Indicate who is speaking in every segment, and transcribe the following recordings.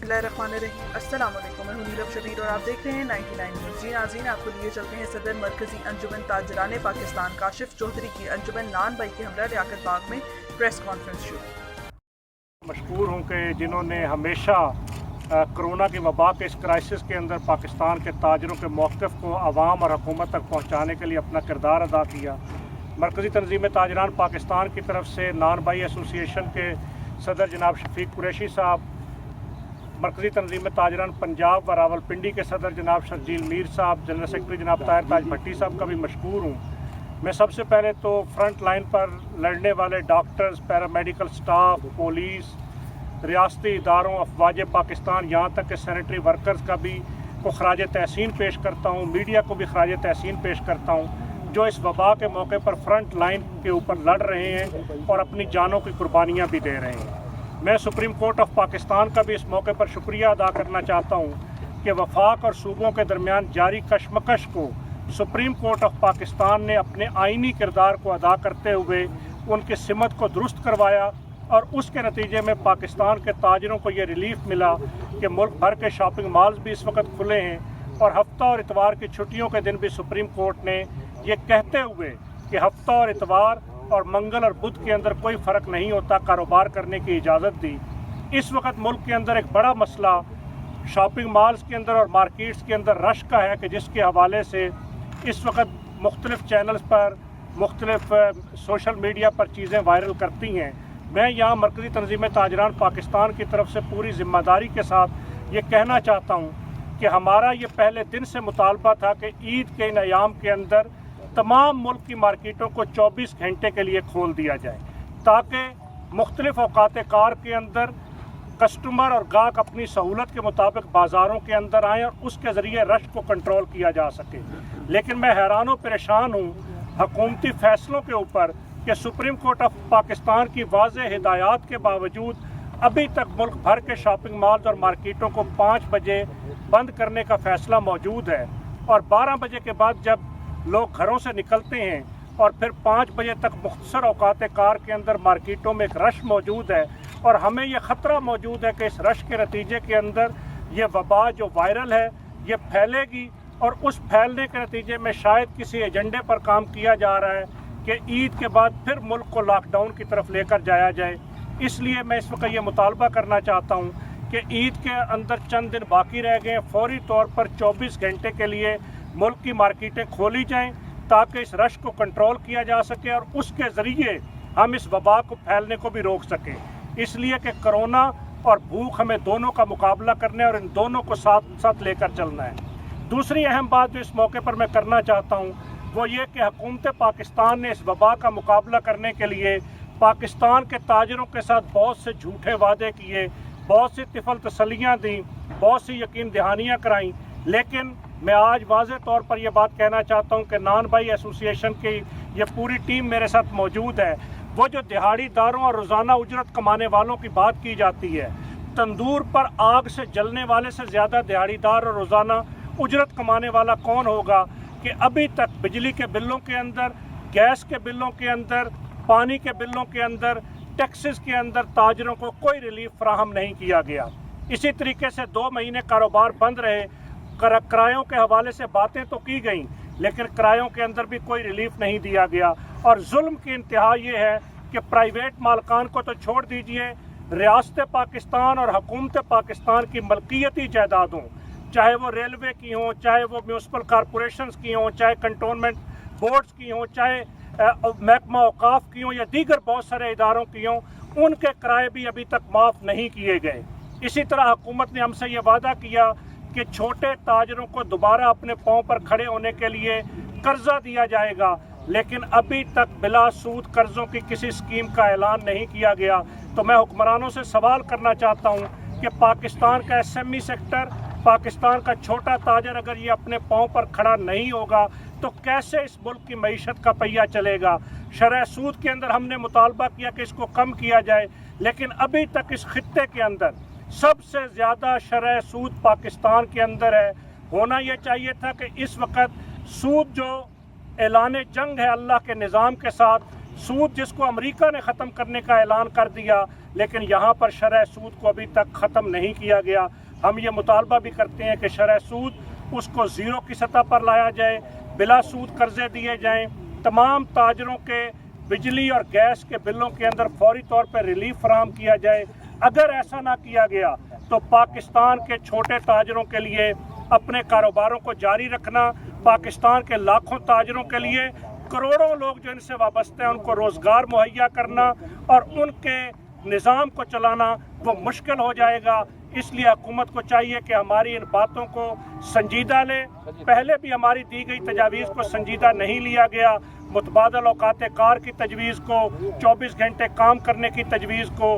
Speaker 1: बिस्मिल्लाहिर्रहमानिर्रहीम। अस्सलाम वालेकुम। मैं हूं नीलम शबीर और आप देख रहे हैं 99 न्यूज़। जी नाज़रीन, आपको लिए चलते हैं सदर मरकजी अंजुमन ताजरान पाकिस्तान काशिफ चौधरी की अंजुमन नान भाई के हमरा लियाकत बाग में प्रेस कॉन्फ्रेंस शुरू।
Speaker 2: मशहूर हूँ कि जिन्होंने हमेशा कोरोना की वबा के इस क्राइसिस के अंदर पाकिस्तान के ताजरों के मौक़िफ़ को आवाम और हुकूमत तक पहुँचाने के लिए अपना किरदार अदा किया। मरकज़ी तंजीम ताजरान पाकिस्तान की तरफ से नान भाई एसोसिएशन के सदर जनाब शफीक कुरैशी साहब, मरकज़ी तंजीम ताजरान पंजाब व रावलपिंडी के सदर जनाब शर्जील मीर साहब, जनरल सेक्रेटरी जनाब ताहिर ताज भट्टी साहब का भी मशकूर हूँ। मैं सबसे पहले तो फ्रंट लाइन पर लड़ने वाले डॉक्टर्स, पैरामेडिकल स्टाफ, पुलिस, रियासती इदारों, अफवाज पाकिस्तान, यहाँ तक कि सैनिटरी वर्कर्स का भी को खराज तहसीन पेश करता हूँ। मीडिया को भी खराज तहसीन पेश करता हूँ जो इस वबा के मौके पर फ्रंट लाइन के ऊपर लड़ रहे हैं और अपनी जानों की कुर्बानियाँ भी दे रहे हैं। मैं सुप्रीम कोर्ट ऑफ पाकिस्तान का भी इस मौके पर शुक्रिया अदा करना चाहता हूँ कि वफाक और सूबों के दरमियान जारी कशमकश को सुप्रीम कोर्ट ऑफ पाकिस्तान ने अपने आइनी किरदार को अदा करते हुए उनकी सिमत को दुरुस्त करवाया और उसके नतीजे में पाकिस्तान के ताजरों को ये रिलीफ मिला कि मुल्क भर के शॉपिंग मॉल्स भी इस वक्त खुले हैं और हफ्ता और इतवार की छुट्टियों के दिन भी सुप्रीम कोर्ट ने ये कहते हुए कि हफ्ता और इतवार और मंगल और बुध के अंदर कोई फ़र्क नहीं होता, कारोबार करने की इजाज़त दी। इस वक्त मुल्क के अंदर एक बड़ा मसला शॉपिंग मॉल्स के अंदर और मार्केट्स के अंदर रश का है कि जिसके हवाले से इस वक्त मुख्तलिफ़ चैनल्स पर, मुख्तलिफ़ सोशल मीडिया पर चीज़ें वायरल करती हैं। मैं यहाँ मरकज़ी तंजीम ताजरान पाकिस्तान की तरफ से पूरी ज़िम्मेदारी के साथ ये कहना चाहता हूँ कि हमारा ये पहले दिन से मुतालबा था कि ईद के इन अयाम के अंदर तमाम मुल्क की मार्केटों को 24 घंटे के लिए खोल दिया जाए ताकि मुख्तलिफ़ औकात कार के अंदर कस्टमर और गाहक अपनी सहूलत के मुताबिक बाज़ारों के अंदर आएँ और उसके ज़रिए रश को कंट्रोल किया जा सके। लेकिन मैं हैरान व परेशान हूँ हुकूमती फ़ैसलों के ऊपर कि सुप्रीम कोर्ट ऑफ पाकिस्तान की वाज़ेह हिदायत के बावजूद अभी तक मुल्क भर के शॉपिंग मॉल्स और मार्केटों को 5 बजे बंद करने का फ़ैसला मौजूद है और 12 बजे के बाद जब लोग घरों से निकलते हैं और फिर 5 बजे तक मुख्तसर औकात कार के अंदर मार्केटों में एक रश मौजूद है और हमें यह ख़तरा मौजूद है कि इस रश के नतीजे के अंदर ये वबा जो वायरल है ये फैलेगी और उस फैलने के नतीजे में शायद किसी एजेंडे पर काम किया जा रहा है कि ईद के बाद फिर मुल्क को लॉकडाउन की तरफ लेकर जाया जाए। इसलिए मैं इस वक्त ये मुतालबा करना चाहता हूँ कि ईद के अंदर चंद दिन बाकी रह गए, फौरी तौर पर 24 घंटे के लिए मुल्क की मार्केटें खोली जाएं ताकि इस रश को कंट्रोल किया जा सके और उसके ज़रिए हम इस वबा को फैलने को भी रोक सकें। इसलिए कि कोरोना और भूख हमें दोनों का मुकाबला करना है और इन दोनों को साथ साथ लेकर चलना है। दूसरी अहम बात जो इस मौके पर मैं करना चाहता हूँ वो ये कि हुकूमत पाकिस्तान ने इस वबा का मुकाबला करने के लिए पाकिस्तान के ताजरों के साथ बहुत से झूठे वादे किए, बहुत सी तिफल तसलियाँ दी, बहुत सी यकीन दहानियाँ कराईं। लेकिन मैं आज वाज़े तौर पर यह बात कहना चाहता हूँ कि नान भाई एसोसिएशन की ये पूरी टीम मेरे साथ मौजूद है। वो जो दिहाड़ीदारों और रोज़ाना उजरत कमाने वालों की बात की जाती है, तंदूर पर आग से जलने वाले से ज़्यादा दिहाड़ीदार और रोज़ाना उजरत कमाने वाला कौन होगा कि अभी तक बिजली के बिलों के अंदर, गैस के बिलों के अंदर, पानी के बिलों के अंदर, टैक्सेस के अंदर ताजरों को कोई रिलीफ फराहम नहीं किया गया। इसी तरीके से 2 महीने कारोबार बंद रहे, किरायों के हवाले से बातें तो की गई लेकिन किरायों के अंदर भी कोई रिलीफ नहीं दिया गया और जुल्म की इंतहा ये है कि प्राइवेट मालकान को तो छोड़ दीजिए, रियासत पाकिस्तान और हुकूमत पाकिस्तान की मलकियती जायदादों, चाहे वो रेलवे की हों, चाहे वो म्यूनसिपल कॉरपोरेशंस की हों, चाहे कंटोनमेंट बोर्ड्स की हों, चाहे महकमा औकाफ की हों या दीगर बहुत सारे इदारों की हों, उनके किराए भी अभी तक माफ़ नहीं किए गए। इसी तरह हुकूमत ने हमसे ये वादा किया कि छोटे ताजरों को दोबारा अपने पाँव पर खड़े होने के लिए कर्जा दिया जाएगा, लेकिन अभी तक बिला सूद कर्ज़ों की किसी स्कीम का ऐलान नहीं किया गया। तो मैं हुक्मरानों से सवाल करना चाहता हूँ कि पाकिस्तान का SME सेक्टर, पाकिस्तान का छोटा ताजर अगर ये अपने पाँव पर खड़ा नहीं होगा तो कैसे इस मुल्क की मईशत का पहिया चलेगा। शरह सूद के अंदर हमने मुतालबा किया कि इसको कम किया जाए, लेकिन अभी तक इस खित्ते के अंदर सबसे ज़्यादा शरह सूद पाकिस्तान के अंदर है। होना यह चाहिए था कि इस वक्त सूद जो ऐलान जंग है अल्लाह के निज़ाम के साथ, सूद जिसको अमेरिका ने ख़त्म करने का ऐलान कर दिया, लेकिन यहाँ पर शरह सूद को अभी तक ख़त्म नहीं किया गया। हम ये मुतालबा भी करते हैं कि शरह सूद उसको ज़ीरो की सतह पर लाया जाए, बिला सूद कर्जे दिए जाएं, तमाम ताजरों के बिजली और गैस के बिलों के अंदर फौरी तौर पर रिलीफ फराहम किया जाए। अगर ऐसा ना किया गया तो पाकिस्तान के छोटे ताजरों के लिए अपने कारोबारों को जारी रखना, पाकिस्तान के लाखों ताजरों के लिए करोड़ों लोग जो इनसे वाबस्ते हैं उनको रोज़गार मुहैया करना और उनके निज़ाम को चलाना वो मुश्किल हो जाएगा। इसलिए हुकूमत को चाहिए कि हमारी इन बातों को संजीदा ले। पहले भी हमारी दी गई तजावीज़ को संजीदा नहीं लिया गया। मुतबादल औकात कार की तजवीज़ को, 24 घंटे काम करने की तजवीज़ को,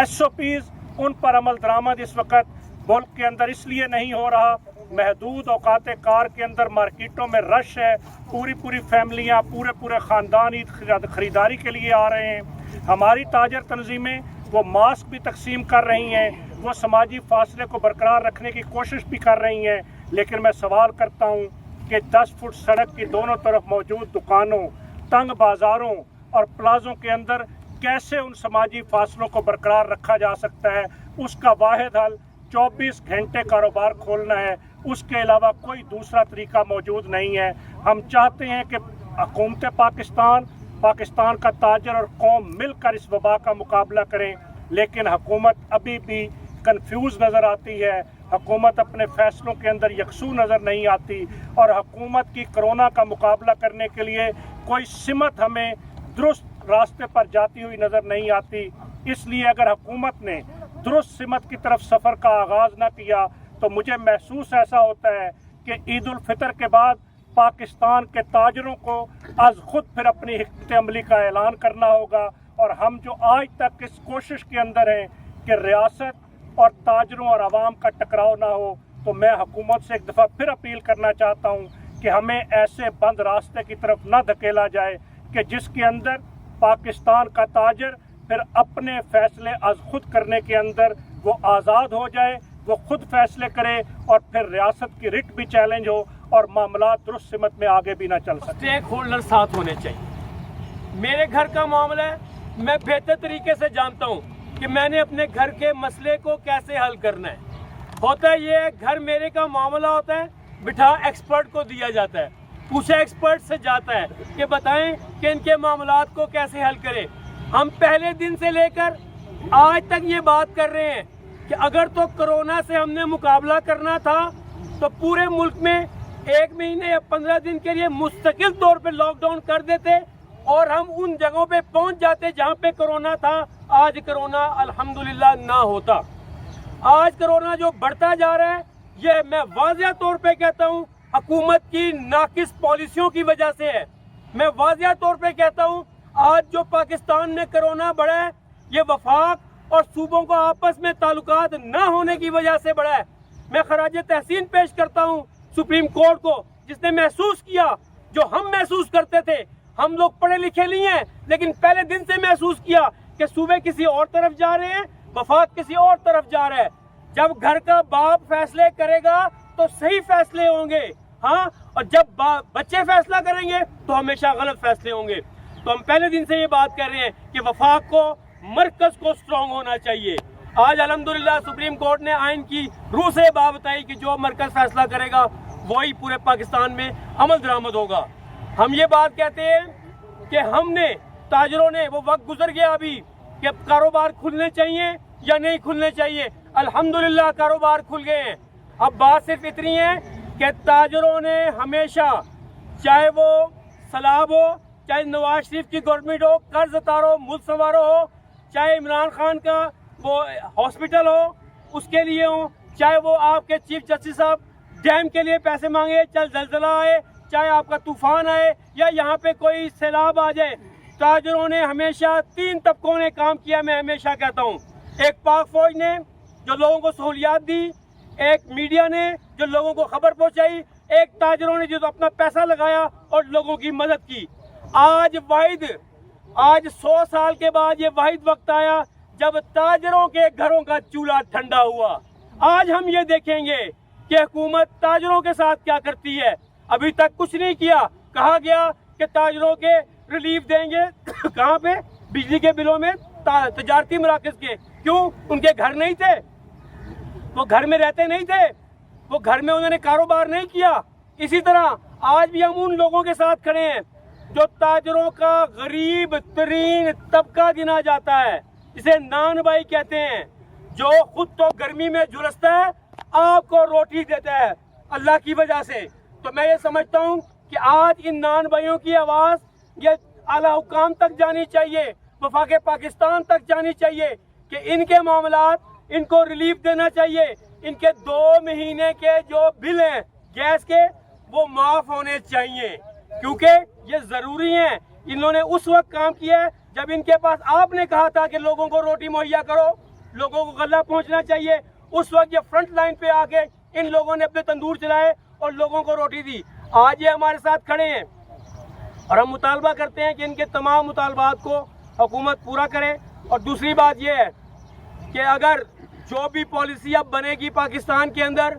Speaker 2: SOPs उन पर अमल दरामद इस वक्त मुल्क के अंदर इसलिए नहीं हो रहा, महदूद औकात कार के अंदर मार्केटों में रश है, पूरी फैमिलियाँ, पूरे ख़ानदान ईद ख़रीदारी के लिए आ रहे हैं। हमारी ताजर तंजीमें वो मास्क भी तकसीम कर रही हैं, वो समाजी फासले को बरकरार रखने की कोशिश भी कर रही हैं, लेकिन मैं सवाल करता हूँ कि 10 फुट सड़क की दोनों तरफ मौजूद दुकानों, तंग बाज़ारों और प्लाज़ों के अंदर कैसे उन समाजी फासलों को बरकरार रखा जा सकता है। उसका वाहिद हल 24 घंटे कारोबार खोलना है, उसके अलावा कोई दूसरा तरीका मौजूद नहीं है। हम चाहते हैं कि हुकूमत पाकिस्तान का ताजर और कौम मिलकर इस वबा का मुकाबला करें, लेकिन हुकूमत अभी भी कंफ्यूज नज़र आती है। हुकूमत अपने फ़ैसलों के अंदर यकसू नज़र नहीं आती और हुकूमत की कोरोना का मुकाबला करने के लिए कोई सिमत हमें दुरुस्त रास्ते पर जाती हुई नज़र नहीं आती। इसलिए अगर हुकूमत ने दुरुस्त सिमत की तरफ सफ़र का आगाज़ न किया तो मुझे महसूस ऐसा होता है कि ईद उल फितर के बाद पाकिस्तान के ताजरों को आज खुद फिर अपनी हिकमत अमली का ऐलान करना होगा। और हम जो आज तक इस कोशिश के अंदर हैं कि रियासत और ताजरों और आवाम का टकराव ना हो, तो मैं हुकूमत से एक दफ़ा फिर अपील करना चाहता हूँ कि हमें ऐसे बंद रास्ते की तरफ न धकेला जाए कि जिसके अंदर पाकिस्तान का ताजर फिर अपने फ़ैसले आज खुद करने के अंदर वो आज़ाद हो जाए, वो खुद फैसले करे और फिर रियासत की रिट भी चैलेंज हो और मामला दुरुस्त सिमत में आगे भी ना चल सके।
Speaker 3: स्टेक होल्डर साथ होने चाहिए। मेरे घर का मामला है, मैं बेहतर तरीके से जानता हूँ कि मैंने अपने घर के मसले को कैसे हल करना है। होता है ये घर मेरे का मामला होता है, बिठा एक्सपर्ट को दिया जाता है, पूछा एक्सपर्ट से जाता है कि बताएं कि इनके मामलात को कैसे हल करें। हम पहले दिन से लेकर आज तक ये बात कर रहे हैं कि अगर तो कोरोना से हमने मुकाबला करना था तो पूरे मुल्क में 1 महीने या 15 दिन के लिए मुस्तकिल तौर पे लॉकडाउन कर देते और हम उन जगहों पे पहुंच जाते जहां पे कोरोना था। आज कोरोना अल्हम्दुलिल्लाह ना होता। आज कोरोना जो बढ़ता जा रहा है, ये मैं वाज़िया तौर पे कहता हूं हुकूमत की नाकिस पॉलिसियों की वजह से है। मैं वाज़िया तौर पे कहता हूं आज जो पाकिस्तान में कोरोना बढ़ा है, ये वफाक और सूबों का आपस में ताल्लुकात न होने की वजह से बढ़ा है। मैं खराज तहसीन पेश करता हूं सुप्रीम कोर्ट को, जिसने महसूस किया जो हम महसूस करते थे। हम लोग पढ़े लिखे नहीं हैं, लेकिन पहले दिन से महसूस किया कि सूबे किसी और तरफ जा रहे हैं, वफाक किसी और तरफ जा रहा है। जब घर का बाप फैसले करेगा तो सही फैसले होंगे, हाँ, और जब बच्चे फैसला करेंगे तो हमेशा गलत फैसले होंगे। तो हम पहले दिन से ये बात कर रहे हैं कि वफाक को, मरकज को स्ट्रॉन्ग होना चाहिए। आज अल्हम्दुलिल्लाह सुप्रीम कोर्ट ने आइन की रूह से बात बताई कि जो मरकज फैसला करेगा वही पूरे पाकिस्तान में अमल दरामद होगा। हम ये बात कहते हैं कि हमने, ताजरों ने, वो वक्त गुजर गया अभी कि कारोबार खुलने चाहिए या नहीं खुलने चाहिए। अल्हम्दुलिल्लाह कारोबार खुल गए हैं। अब बात सिर्फ इतनी है कि ताजरों ने हमेशा, चाहे वो सलाब हो, चाहे नवाज शरीफ की गवर्नमेंट हो, कर्ज उतारो, मुल्क संवारो हो, चाहे इमरान खान का वो हॉस्पिटल हो उसके लिए हो, चाहे वो आपके चीफ जस्टिस साहब डैम के लिए पैसे मांगे, चाहे जलजला आए, चाहे आपका तूफान आए या यहाँ पे कोई सैलाब आ जाए, ताजरों ने हमेशा 3 तबकों ने काम किया। मैं हमेशा कहता हूँ, एक पाक फौज ने जो लोगों को सहूलियात दी, एक मीडिया ने जो लोगों को खबर पहुँचाई, एक ताजरों ने जो अपना पैसा लगाया और लोगों की मदद की। आज 100 साल के बाद ये वाहिद वक्त आया जब ताजरों के घरों का चूल्हा ठंडा हुआ। आज हम ये देखेंगे कि हुकूमत ताजरों के साथ क्या करती है। अभी तक कुछ नहीं किया। कहा गया कि ताजरों के रिलीफ देंगे कहाँ पे? बिजली के बिलों में, तजारती मराकज़ के। क्यों? उनके घर नहीं थे, वो घर में रहते नहीं थे, वो घर में उन्होंने कारोबार नहीं किया। इसी तरह आज भी हम उन लोगों के साथ खड़े हैं जो ताजरों का गरीब तरीन तबका गिना जाता है, जिसे नान भाई कहते हैं, जो खुद तो गर्मी में झुलसता है, आपको रोटी देता है अल्लाह की वजह से। तो मैं ये समझता हूँ कि आज इन नान भाइयों की आवाज़ ये आला हुकाम तक जानी चाहिए, वफाक पाकिस्तान तक जानी चाहिए कि इनके मामलात, इनको रिलीफ देना चाहिए। इनके 2 महीने के जो बिल हैं गैस के, वो माफ़ होने चाहिए, क्योंकि ये ज़रूरी हैं। इन्होंने उस वक्त काम किया है जब इनके पास आपने कहा था कि लोगों को रोटी मुहैया करो, लोगों को गल्ला पहुंचना चाहिए। उस वक्त ये फ्रंट लाइन पे आके इन लोगों ने अपने तंदूर चलाए और लोगों को रोटी दी। आज ये हमारे साथ खड़े हैं और हम मुतालबा करते हैं कि इनके तमाम मुतालबात को हुकूमत पूरा करे। और दूसरी बात ये है कि अगर जो भी पॉलिसी अब बनेगी पाकिस्तान के अंदर,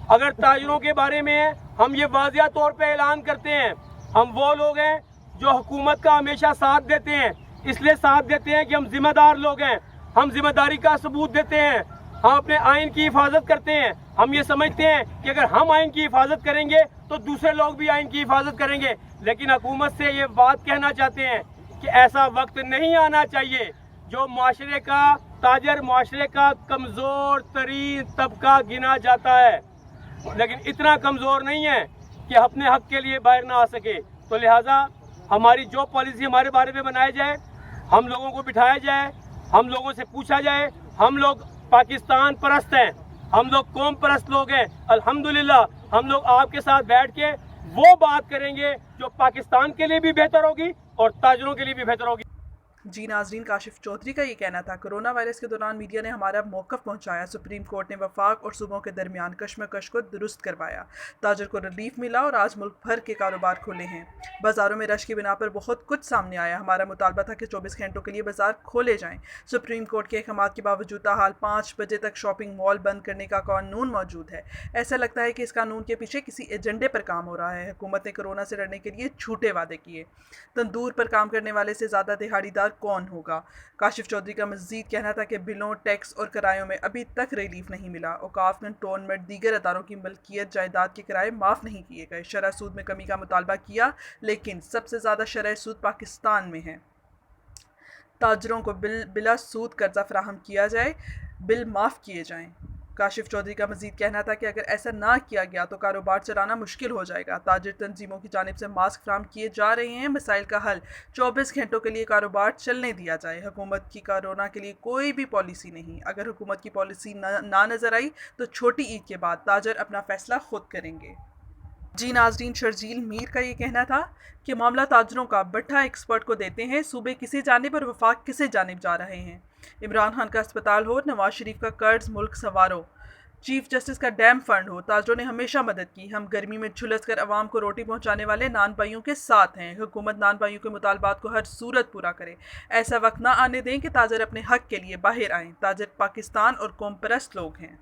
Speaker 3: अगर ताजरों के बारे में है, हम ये वाज़िया तौर पे ऐलान करते हैं, हम वो लोग हैं जो हुकूमत का हमेशा साथ देते हैं। इसलिए साथ देते हैं कि हम ज़िम्मेदार लोग हैं, हम ज़िम्मेदारी का सबूत देते हैं, हम अपने आइन की हिफाजत करते हैं। हम ये समझते हैं कि अगर हम आइन की हिफाजत करेंगे तो दूसरे लोग भी आइन की हिफाजत करेंगे। लेकिन हुकूमत से ये बात कहना चाहते हैं कि ऐसा वक्त नहीं आना चाहिए जो माशरे का, ताजर माशरे का कमज़ोर तरीन तबका गिना जाता है, लेकिन इतना कमज़ोर नहीं है कि अपने हक के लिए बाहर ना आ सके। तो लिहाजा हमारी जो पॉलिसी हमारे बारे में बनाई जाए, हम लोगों को बिठाया जाए, हम लोगों से पूछा जाए। हम लोग पाकिस्तान परस्त हैं, हम लोग कौम परस्त लोग हैं। अल्हम्दुलिल्लाह हम लोग आपके साथ बैठ के वो बात करेंगे जो पाकिस्तान के लिए भी बेहतर होगी और ताजरों के लिए भी बेहतर होगी।
Speaker 1: जी नाजरीन, काशिफ चौधरी का ये कहना था। कोरोना वायरस के दौरान मीडिया ने हमारा मौक़िफ़ पहुंचाया, सुप्रीम कोर्ट ने वफाक और सूबों के दरमियान कशमकश को दुरुस्त करवाया, ताजर को रिलीफ मिला और आज मुल्क भर के कारोबार खुले हैं। बाज़ारों में रश की बिना पर बहुत कुछ सामने आया। हमारा मुतालबा था कि 24 घंटों के लिए बाज़ार खोले जाएँ। सुप्रीम कोर्ट के अहकाम के बावजूद ताहाल 5 बजे तक शॉपिंग मॉल बंद करने का कानून मौजूद है। ऐसा लगता है कि इस कानून के पीछे किसी एजेंडे पर काम हो रहा है। हुकूमत ने कोरोना से लड़ने के लिए झूठे वादे किए। तंदूर पर काम करने वाले से ज़्यादा दिहाड़ीदार कौन होगा? काशिफ चौधरी का मज़ीद कहना था कि बिलों, टैक्स और किरायों में अभी तक रिलीफ नहीं मिला। औकाफ, कंटोनमेंट, दीगर अदारों की मलकियत जायदाद के किराए माफ़ नहीं किए गए। शरह सूद में कमी का मुतालबा किया, लेकिन सबसे ज़्यादा शरह सूद पाकिस्तान में है। ताजरों को बिला सूद कर्जा फराहम किया जाए, बिल माफ़ किए जाएँ। काशिफ चौधरी का मज़ीद कहना था कि अगर ऐसा ना किया गया तो कारोबार चलाना मुश्किल हो जाएगा। ताजिर तंजीमों की जानिब से मास्क फराहम किए जा रहे हैं। मसाइल का हल 24 घंटों के लिए कारोबार चलने दिया जाए। हुकूमत की कोरोना के लिए कोई भी पॉलिसी नहीं। अगर हुकूमत की पॉलिसी ना नज़र आई तो छोटी ईद के बाद ताजर अपना फ़ैसला खुद करेंगे। जी नाजरीन, शर्जील मीर का ये कहना था कि मामला ताजरों का बट्ठा एक्सपर्ट को देते हैं, सूबे किसी जानिब और वफाक किसी जानिब जा रहे हैं। इमरान खान का अस्पताल हो, नवाज शरीफ का कर्ज मुल्क सवारो, चीफ जस्टिस का डैम फंड हो, ताजरों ने हमेशा मदद की। हम गर्मी में झुलस कर अवाम को रोटी पहुंचाने वाले नान भाइयों के साथ हैं। हुकूमत नान भाइयों के मुतालबात को हर सूरत पूरा करे। ऐसा वक्त ना आने दें कि ताजर अपने हक के लिए बाहर आएँ। ताजर पाकिस्तान और कौम परस्त लोग हैं।